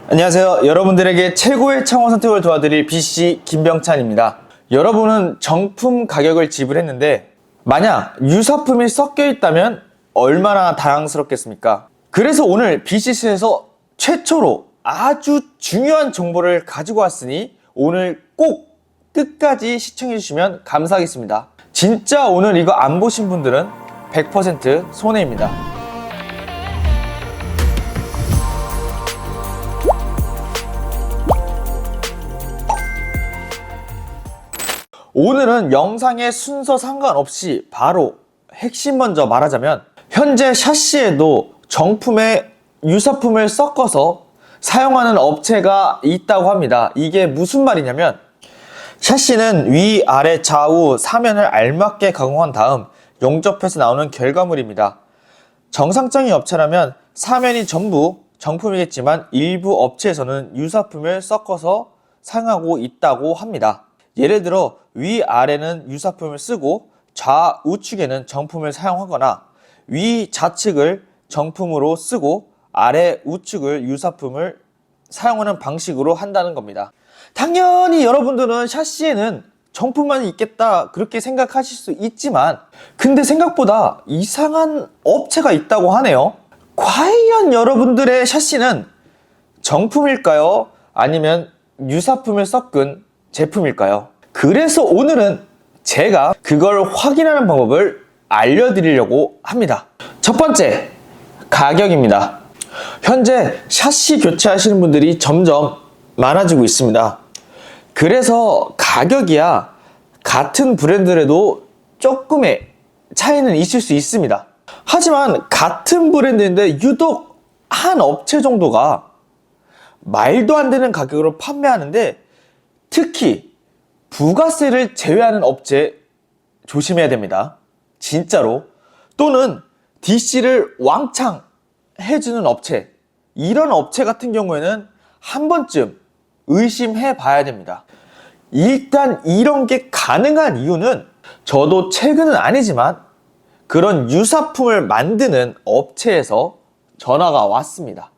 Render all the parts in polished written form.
안녕하세요. 여러분들에게 최고의 창호 선택을 도와드릴 BC 김병찬입니다. 여러분은 정품 가격을 지불했는데 만약 유사품이 섞여 있다면 얼마나 당황스럽겠습니까? 그래서 오늘 BCC에서 최초로 아주 중요한 정보를 가지고 왔으니 오늘 꼭 끝까지 시청해 주시면 감사하겠습니다. 진짜 오늘 이거 안 보신 분들은 100% 손해입니다. 오늘은 영상의 순서 상관없이 바로 핵심 먼저 말하자면 현재 샤시에도 정품에 유사품을 섞어서 사용하는 업체가 있다고 합니다. 이게 무슨 말이냐면 샤시는 위, 아래, 좌우, 사면을 알맞게 가공한 다음 용접해서 나오는 결과물입니다. 정상적인 업체라면 사면이 전부 정품이겠지만 일부 업체에서는 유사품을 섞어서 사용하고 있다고 합니다. 예를 들어 위, 아래는 유사품을 쓰고 좌우측에는 정품을 사용하거나 위 좌측을 정품으로 쓰고 아래 우측을 유사품을 사용하는 방식으로 한다는 겁니다. 당연히 여러분들은 샤시에는 정품만 있겠다 그렇게 생각하실 수 있지만 근데 생각보다 이상한 업체가 있다고 하네요. 과연 여러분들의 샤시는 정품일까요? 아니면 유사품을 섞은 제품일까요? 그래서 오늘은 제가 그걸 확인하는 방법을 알려드리려고 합니다. 첫 번째, 가격입니다. 현재 샤시 교체하시는 분들이 점점 많아지고 있습니다. 그래서 가격이야 같은 브랜드라도 조금의 차이는 있을 수 있습니다. 하지만 같은 브랜드인데 유독 한 업체 정도가 말도 안 되는 가격으로 판매하는데 특히 부가세를 제외하는 업체 조심해야 됩니다. 진짜로. 또는 DC를 왕창 해주는 업체, 이런 업체 같은 경우에는 한 번쯤 의심해 봐야 됩니다. 일단 이런 게 가능한 이유는 저도 최근은 아니지만 그런 유사품을 만드는 업체에서 전화가 왔습니다.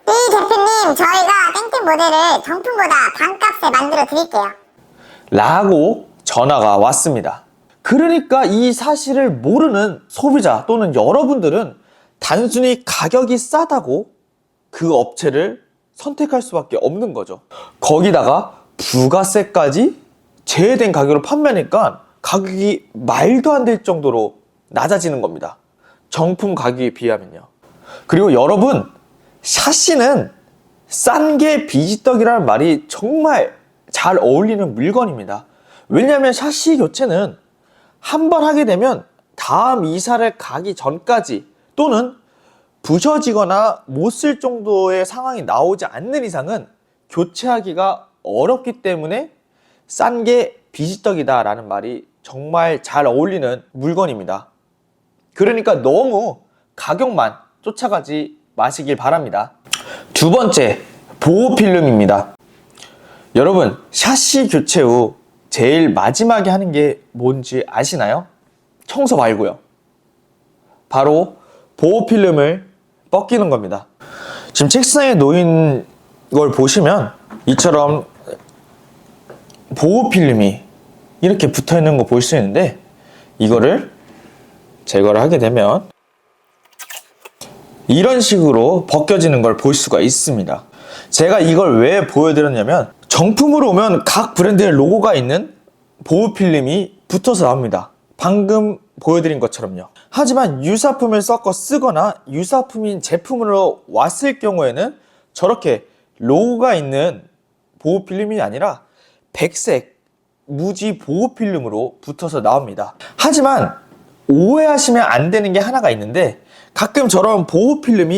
대표님, 저희가 땡땡 모델을 정품보다 반값에 만들어 드릴게요 라고 전화가 왔습니다. 그러니까 이 사실을 모르는 소비자 또는 여러분들은 단순히 가격이 싸다고 그 업체를 선택할 수밖에 없는 거죠. 거기다가 부가세까지 제외된 가격으로 판매하니까 가격이 말도 안 될 정도로 낮아지는 겁니다. 정품 가격에 비하면요. 그리고 여러분, 샤시는 싼 게 비지떡이라는 말이 정말 잘 어울리는 물건입니다. 왜냐하면 샤시 교체는 한 번 하게 되면 다음 이사를 가기 전까지 또는 부셔지거나 못 쓸 정도의 상황이 나오지 않는 이상은 교체하기가 어렵기 때문에 싼 게 비지떡이다 라는 말이 정말 잘 어울리는 물건입니다. 그러니까 너무 가격만 쫓아가지 마시길 바랍니다. 두 번째, 보호필름입니다. 여러분, 샤시 교체 후 제일 마지막에 하는 게 뭔지 아시나요? 청소 말고요. 바로 보호필름을 벗기는 겁니다. 지금 책상에 놓인 걸 보시면 이처럼 보호필름이 이렇게 붙어 있는 거 볼 수 있는데 이거를 제거를 하게 되면 이런 식으로 벗겨지는 걸 볼 수가 있습니다. 제가 이걸 왜 보여드렸냐면 정품으로 오면 각 브랜드의 로고가 있는 보호필름이 붙어서 나옵니다. 방금 보여드린 것처럼요. 하지만 유사품을 섞어 쓰거나 유사품인 제품으로 왔을 경우에는 저렇게 로고가 있는 보호필름이 아니라 백색 무지 보호필름으로 붙어서 나옵니다. 하지만 오해하시면 안 되는 게 하나가 있는데 가끔 저런 보호필름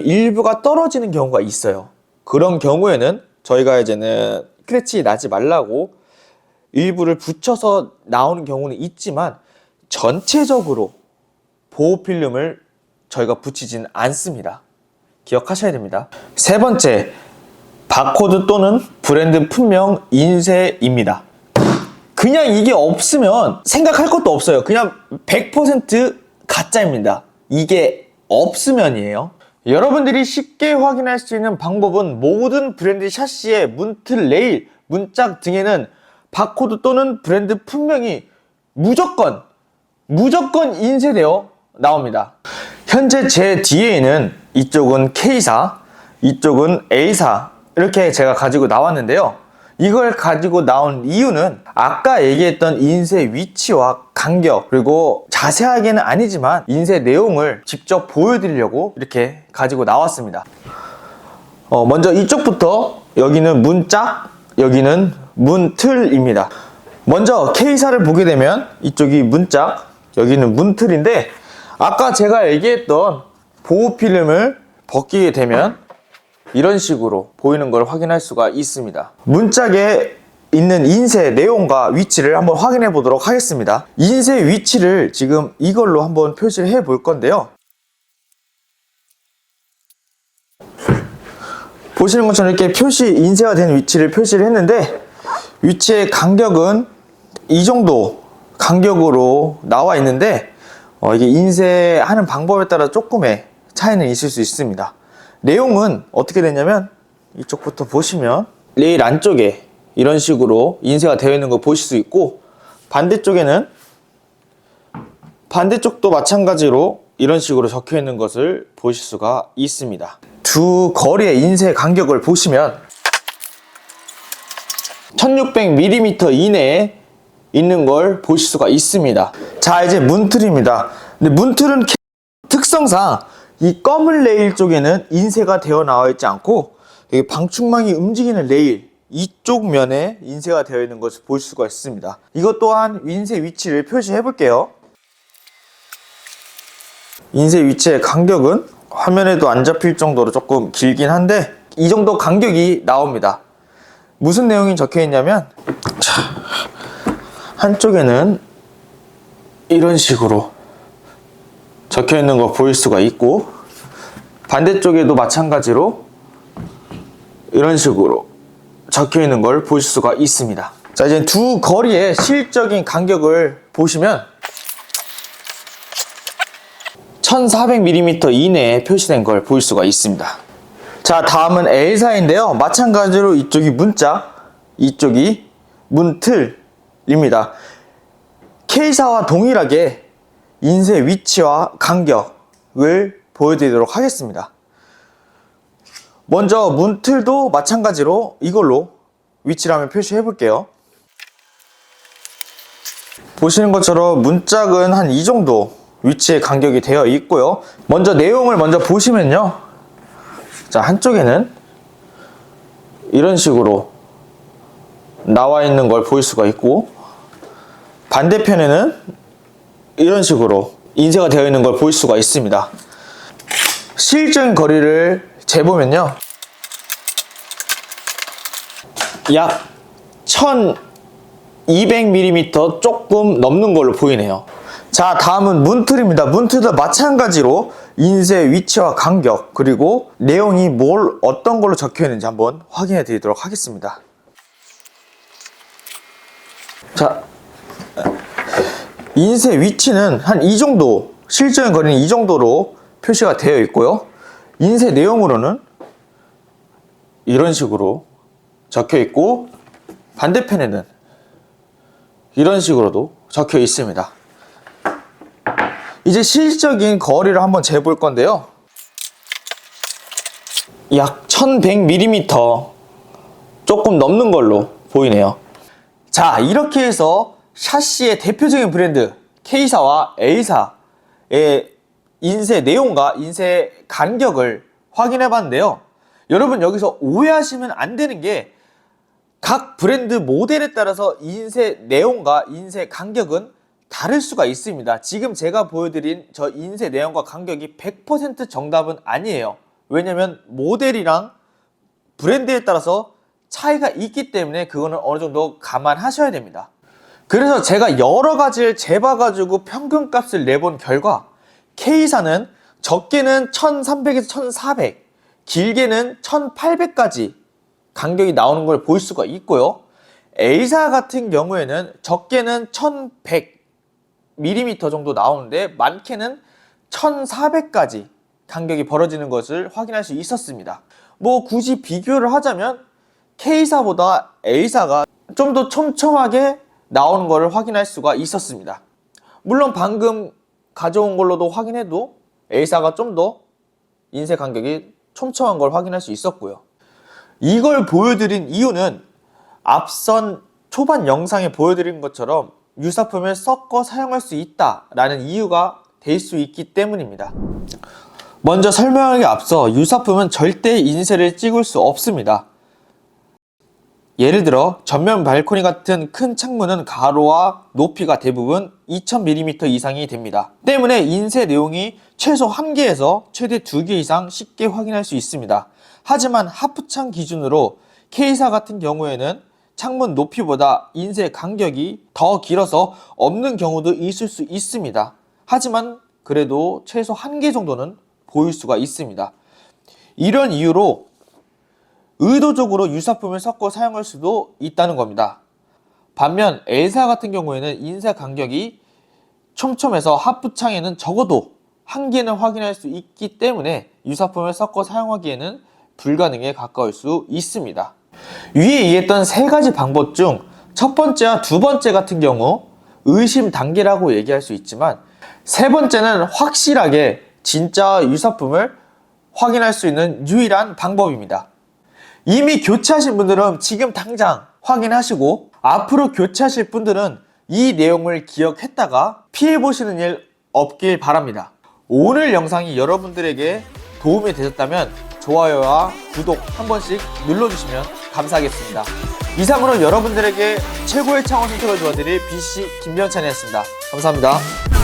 일부가 떨어지는 경우가 있어요. 그런 경우에는 저희가 이제는 스크래치 나지 말라고 일부를 붙여서 나오는 경우는 있지만 전체적으로 보호필름을 저희가 붙이진 않습니다. 기억하셔야 됩니다. 세 번째, 바코드 또는 브랜드 품명 인쇄입니다. 그냥 이게 없으면 생각할 것도 없어요. 그냥 100% 가짜입니다. 이게 없으면이에요. 여러분들이 쉽게 확인할 수 있는 방법은 모든 브랜드 샤시의 문틀, 레일, 문짝 등에는 바코드 또는 브랜드 품명이 무조건 인쇄되어 나옵니다. 현재 제 뒤에는 이쪽은 K사, 이쪽은 A사 이렇게 제가 가지고 나왔는데요. 이걸 가지고 나온 이유는 아까 얘기했던 인쇄 위치와 간격, 그리고 자세하게는 아니지만 인쇄 내용을 직접 보여드리려고 이렇게 가지고 나왔습니다. 먼저 이쪽부터, 여기는 문짝, 여기는 문틀입니다. 먼저 K사를 보게 되면 이쪽이 문짝, 여기는 문틀인데, 아까 제가 얘기했던 보호필름을 벗기게 되면 이런 식으로 보이는 걸 확인할 수가 있습니다. 문짝에 있는 인쇄 내용과 위치를 한번 확인해 보도록 하겠습니다. 인쇄 위치를 지금 이걸로 한번 표시를 해 볼 건데요. 보시는 것처럼 이렇게 인쇄가 된 위치를 표시를 했는데, 위치의 간격은 이 정도 간격으로 나와 있는데, 이게 인쇄하는 방법에 따라 조금의 차이는 있을 수 있습니다. 내용은 어떻게 되냐면, 이쪽부터 보시면 레일 안쪽에 이런 식으로 인쇄가 되어 있는 거 보실 수 있고, 반대쪽도 마찬가지로 이런 식으로 적혀 있는 것을 보실 수가 있습니다. 두 거리의 인쇄 간격을 보시면 1600mm 이내에 있는 걸 보실 수가 있습니다. 자, 이제 문틀입니다. 근데 문틀은 특성상 이 검은 레일 쪽에는 인쇄가 되어 나와 있지 않고, 여기 방충망이 움직이는 레일 이쪽 면에 인쇄가 되어 있는 것을 볼 수가 있습니다. 이것 또한 인쇄 위치를 표시해 볼게요. 인쇄 위치의 간격은 화면에도 안 잡힐 정도로 조금 길긴 한데, 이 정도 간격이 나옵니다. 무슨 내용이 적혀 있냐면, 한쪽에는 이런 식으로 적혀 있는 거 보일 수가 있고, 반대쪽에도 마찬가지로 이런 식으로 적혀 있는 걸 보실 수가 있습니다. 자, 이제 두 거리의 실적인 간격을 보시면 1400mm 이내에 표시된 걸 볼 수가 있습니다. 자, 다음은 L사인데요. 마찬가지로 이쪽이 문짝, 이쪽이 문틀입니다. K사와 동일하게 인쇄 위치와 간격을 보여드리도록 하겠습니다. 먼저 문틀도 마찬가지로 이걸로 위치를 한번 표시해 볼게요. 보시는 것처럼 문짝은 한 이 정도 위치의 간격이 되어 있고요. 먼저 내용을 보시면요. 자, 한쪽에는 이런 식으로 나와 있는 걸 볼 수가 있고, 반대편에는 이런 식으로 인쇄가 되어 있는 걸 볼 수가 있습니다. 실적인 거리를 재보면요, 약 1200mm 조금 넘는 걸로 보이네요. 자, 다음은 문틀입니다. 문틀도 마찬가지로 인쇄 위치와 간격, 그리고 내용이 어떤 걸로 적혀 있는지 한번 확인해 드리도록 하겠습니다. 자, 인쇄 위치는 한 이 정도, 실적인 거리는 이 정도로 표시가 되어 있고요. 인쇄 내용으로는 이런 식으로 적혀 있고, 반대편에는 이런 식으로도 적혀 있습니다. 이제 실질적인 거리를 한번 재볼 건데요. 약 1100mm 조금 넘는 걸로 보이네요. 자, 이렇게 해서 샤시의 대표적인 브랜드 K사와 A사의 인쇄 내용과 인쇄 간격을 확인해 봤는데요. 여러분, 여기서 오해하시면 안 되는 게, 각 브랜드 모델에 따라서 인쇄 내용과 인쇄 간격은 다를 수가 있습니다. 지금 제가 보여드린 저 인쇄 내용과 간격이 100% 정답은 아니에요. 왜냐면 모델이랑 브랜드에 따라서 차이가 있기 때문에 그거는 어느 정도 감안하셔야 됩니다. 그래서 제가 여러 가지를 재봐가지고 평균값을 내본 결과, K사는 적게는 1300에서 1400, 길게는 1800까지 간격이 나오는 걸 볼 수가 있고요. A사 같은 경우에는 적게는 1100mm 정도 나오는데 많게는 1400까지 간격이 벌어지는 것을 확인할 수 있었습니다. 뭐 굳이 비교를 하자면 K사보다 A사가 좀 더 촘촘하게 나오는 것을 확인할 수가 있었습니다. 물론 방금 가져온 걸로도 확인해도 A사가 좀 더 인쇄 간격이 촘촘한 걸 확인할 수 있었고요. 이걸 보여드린 이유는 앞선 초반 영상에 보여드린 것처럼 유사품을 섞어 사용할 수 있다라는 이유가 될 수 있기 때문입니다. 먼저 설명하기 앞서 유사품은 절대 인쇄를 찍을 수 없습니다. 예를 들어 전면 발코니 같은 큰 창문은 가로와 높이가 대부분 2000mm 이상이 됩니다. 때문에 인쇄 내용이 최소 1개에서 최대 2개 이상 쉽게 확인할 수 있습니다. 하지만 하프창 기준으로 K사 같은 경우에는 창문 높이보다 인쇄 간격이 더 길어서 없는 경우도 있을 수 있습니다. 하지만 그래도 최소 1개 정도는 보일 수가 있습니다. 이런 이유로 의도적으로 유사품을 섞어 사용할 수도 있다는 겁니다. 반면 L사 같은 경우에는 인쇄 간격이 촘촘해서 하프창에는 적어도 1개는 확인할 수 있기 때문에 유사품을 섞어 사용하기에는 불가능에 가까울 수 있습니다. 위에 얘기했던 3가지 방법 중 첫 번째와 두 번째 같은 경우 의심 단계라고 얘기할 수 있지만 세 번째는 확실하게 진짜 유사품을 확인할 수 있는 유일한 방법입니다. 이미 교체하신 분들은 지금 당장 확인하시고 앞으로 교체하실 분들은 이 내용을 기억했다가 피해보시는 일 없길 바랍니다. 오늘 영상이 여러분들에게 도움이 되셨다면 좋아요와 구독 한 번씩 눌러주시면 감사하겠습니다. 이상으로 여러분들에게 최고의 창업 선택을 도와드릴 BC 김병찬이었습니다. 감사합니다.